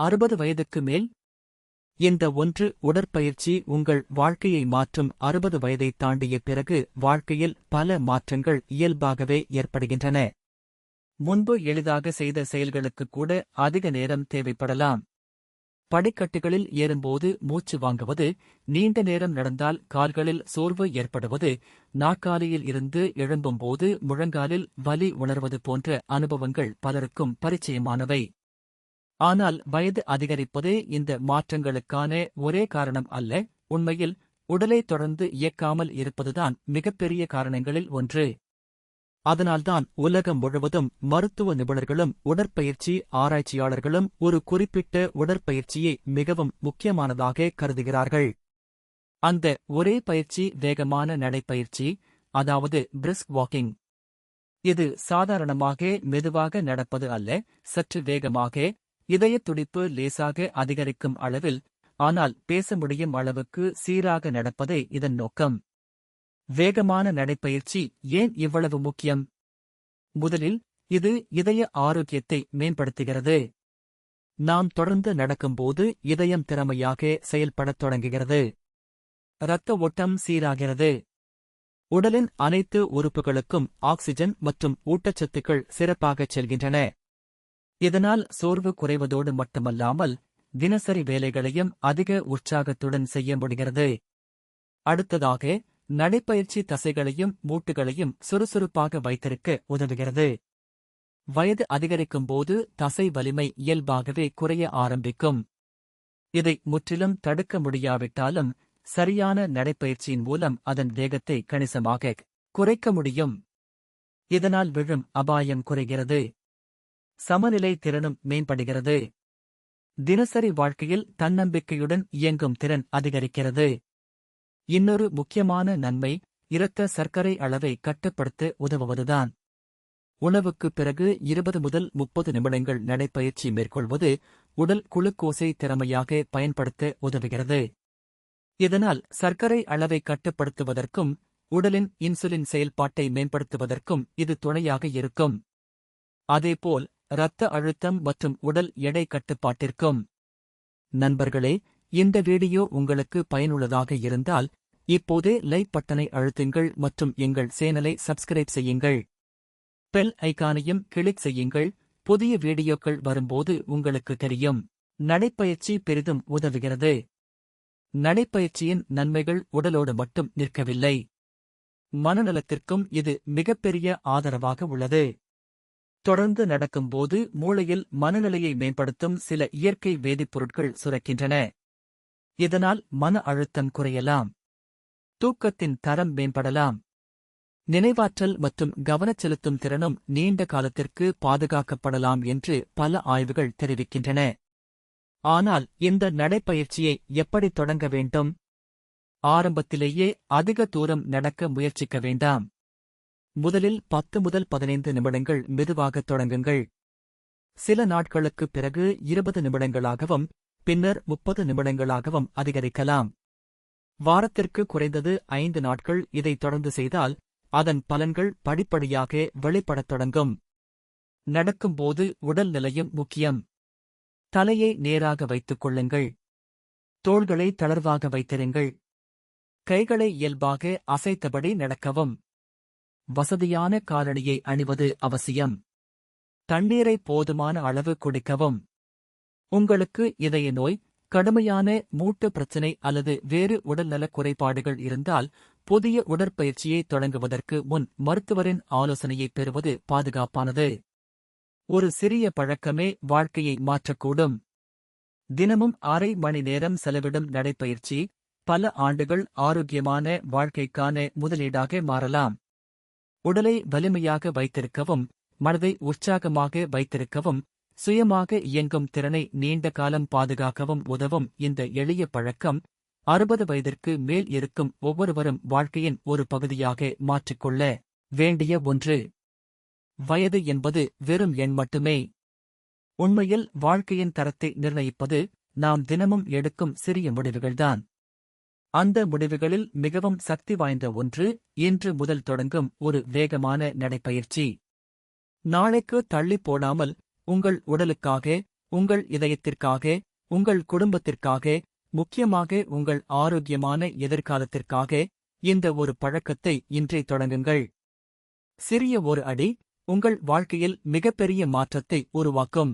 60 வயதுக்கு மேல்? இந்த ஒன்று உடற்பயிற்சி உங்கள் வாழ்க்கையை மாற்றும். 60 வயதைத் தாண்டிய பிறகு வாழ்க்கையில் பல மாற்றங்கள் இயல்பாகவே ஏற்படுகின்றன. முன்பு எளிதாக செய்த செயல்களுக்கு கூட அதிக நேரம் தேவைப்படலாம். படிக்கட்டுகளில் ஏறும்போது மூச்சு வாங்குவது, நீண்ட நேரம் நடந்தால் கால்களில் சோர்வு ஏற்படுவது, நாற்காலியில் இருந்து எழும்பும்போது முழங்காலில் வலி உணர்வது போன்ற அனுபவங்கள் பலருக்கும் பரிச்சயமானவை. ஆனால் வயது அதிகரிப்பதே இந்த மாற்றங்களுக்கான ஒரே காரணம் அல்ல. உண்மையில் உடலை தொடர்ந்து இயக்காமல் இருப்பதுதான் மிகப்பெரிய காரணங்களில் ஒன்று. அதனால்தான் உலகம் முழுவதும் மருத்துவ நிபுணர்களும் உடற்பயிற்சி ஆராய்ச்சியாளர்களும் ஒரு குறிப்பிட்ட உடற்பயிற்சியை மிகவும் முக்கியமானதாக கருதுகிறார்கள். அந்த ஒரே பயிற்சி வேகமான நடைப்பயிற்சி, அதாவது பிரிஸ்க் வாக்கிங். இது சாதாரணமாக மெதுவாக நடப்பது அல்ல, சற்று வேகமாக, இதயத் துடிப்பு லேசாக அதிகரிக்கும் அளவில், ஆனால் பேச முடியும் அளவுக்கு சீராக நடப்பதே இதன் நோக்கம். வேகமான நடைப்பயிற்சி ஏன் இவ்வளவு முக்கியம்? முதலில், இது இதய ஆரோக்கியத்தை மேம்படுத்துகிறது. நாம் தொடர்ந்து நடக்கும்போது இதயம் திறமையாக செயல்படத் தொடங்குகிறது. இரத்த ஓட்டம் சீராகிறது. உடலின் அனைத்து உறுப்புகளுக்கும் ஆக்சிஜன் மற்றும் ஊட்டச்சத்துக்கள் சிறப்பாகச் செல்கின்றன. இதனால் சோர்வு குறைவதோடு மட்டுமல்லாமல் தினசரி வேலைகளையும் அதிக உற்சாகத்துடன் செய்ய முடிகிறது. அடுத்ததாக, நடைப்பயிற்சி தசைகளையும் மூட்டுகளையும் சுறுசுறுப்பாக வைத்திருக்க உதவுகிறது. வயது அதிகரிக்கும்போது தசை வலிமை இயல்பாகவே குறைய ஆரம்பிக்கும். இதை முற்றிலும் தடுக்க முடியாவிட்டாலும் சரியான நடைப்பயிற்சியின் மூலம் அதன் வேகத்தை கணிசமாக குறைக்க முடியும். இதனால் விழும் அபாயம் குறைகிறது. சமநிலை திறனும் மேம்படுகிறது. தினசரி வாழ்க்கையில் தன்னம்பிக்கையுடன் இயங்கும் திறன் அதிகரிக்கிறது. இன்னொரு முக்கியமான நன்மை, இரத்த சர்க்கரை அளவை கட்டுப்படுத்த உதவுவதுதான். உணவுக்குப் பிறகு 20 முதல் 30 நிமிடங்கள் நடைப்பயிற்சி மேற்கொள்வது உடல் குளுக்கோஸை திறமையாக பயன்படுத்த உதவுகிறது. இதனால் சர்க்கரை அளவை கட்டுப்படுத்துவதற்கும் உடலின் இன்சுலின் செயல்பாட்டை மேம்படுத்துவதற்கும் இது துணையாக இருக்கும். அதேபோல் இரத்த அழுத்தம் மற்றும் உடல் எடை கட்டுப்பாட்டிற்கும். நண்பர்களே, இந்த வீடியோ உங்களுக்கு பயனுள்ளதாக இருந்தால் இப்போதே லைக் பட்டனை அழுத்துங்கள் மற்றும் எங்கள் சேனலை சப்ஸ்கிரைப் செய்யுங்கள். பெல் ஐகானையும் கிளிக் செய்யுங்கள். புதிய வீடியோக்கள் வரும்போது உங்களுக்கு தெரியும். நடைப்பயிற்சி பெரிதும் உதவுகிறது. நடைப்பயிற்சியின் நன்மைகள் உடலோடு மட்டும் நிற்கவில்லை. மனநலத்திற்கும் இது மிகப்பெரிய ஆதரவாக உள்ளது. தொடர்ந்து நடக்கும்போது மூளையில் மனநிலையை மேம்படுத்தும் சில இயற்கை வேதிப்பொருட்கள் சுரக்கின்றன. இதனால் மன அழுத்தம் குறையலாம். தூக்கத்தின் தரம் மேம்படலாம். நினைவாற்றல் மற்றும் கவனச் செலுத்தும் திறனும் நீண்ட காலத்திற்கு பாதுகாக்கப்படலாம் என்று பல ஆய்வுகள் தெரிவிக்கின்றன. ஆனால் இந்த நடைப்பயிற்சியை எப்படி தொடங்க வேண்டும்? ஆரம்பத்திலேயே அதிக தூரம் நடக்க முயற்சிக்க வேண்டாம். முதலில் 10 முதல் 15 நிமிடங்கள் மெதுவாகத் தொடங்குங்கள். சில நாட்களுக்குப் பிறகு 20 நிமிடங்களாகவும் பின்னர் 30 நிமிடங்களாகவும் அதிகரிக்கலாம். வாரத்திற்கு குறைந்தது 5 நாட்கள் இதை தொடர்ந்து செய்தால் அதன் பலன்கள் படிப்படியாக வெளிப்படத் தொடங்கும். நடக்கும்போது உடல் நிலையும் முக்கியம். தலையை நேராக வைத்துக் கொள்ளுங்கள். தோள்களை தளர்வாக வைத்திருங்கள். கைகளை இயல்பாக அசைத்தபடி நடக்கவும். வசதியான காலணியை அணிவது அவசியம். தண்ணீரை போதுமான அளவு குடிக்கவும். உங்களுக்கு இதய நோய், கடுமையான மூட்டு பிரச்சினை அல்லது வேறு உடல்நலக் குறைபாடுகள் இருந்தால் புதிய உடற்பயிற்சியை தொடங்குவதற்கு முன் மருத்துவரின் ஆலோசனையைப் பெறுவது பாதுகாப்பானது. ஒரு சிறிய பழக்கமே வாழ்க்கையை மாற்றக்கூடும். தினமும் அரை மணி நேரம் செலவிடும் நடைப்பயிற்சி பல ஆண்டுகள் ஆரோக்கியமான வாழ்க்கைக்கான முதலீடாக மாறலாம். உடலை வலிமையாக வைத்திருக்கவும், மனதை உற்சாகமாக வைத்திருக்கவும், சுயமாக இயங்கும் திறனை நீண்ட காலம் பாதுகாக்கவும் உதவும் இந்த எளிய பழக்கம் 60 வயதிற்கு மேல் இருக்கும் ஒவ்வொருவரும் வாழ்க்கையின் ஒரு பகுதியாக மாற்றிக்கொள்ள வேண்டிய ஒன்று. வயது என்பது வெறும் எண் மட்டுமே. உண்மையில் வாழ்க்கையின் தரத்தை நிர்ணயிப்பது நாம் தினமும் எடுக்கும் சிறிய முடிவுகள்தான். அந்த முடிவுகளில் மிகவும் சக்தி வாய்ந்த ஒன்று இன்று முதல் தொடங்கும் ஒரு வேகமான நடைப்பயிற்சி. நாளைக்கு தள்ளிப் போடாமல் உங்கள் உடலுக்காக, உங்கள் இதயத்திற்காக, உங்கள் குடும்பத்திற்காக, முக்கியமாக உங்கள் ஆரோக்கியமான எதிர்காலத்திற்காக இந்த ஒரு பழக்கத்தை இன்றே தொடங்குங்கள். சிறிய ஒரு அடி உங்கள் வாழ்க்கையில் மிகப்பெரிய மாற்றத்தை உருவாக்கும்.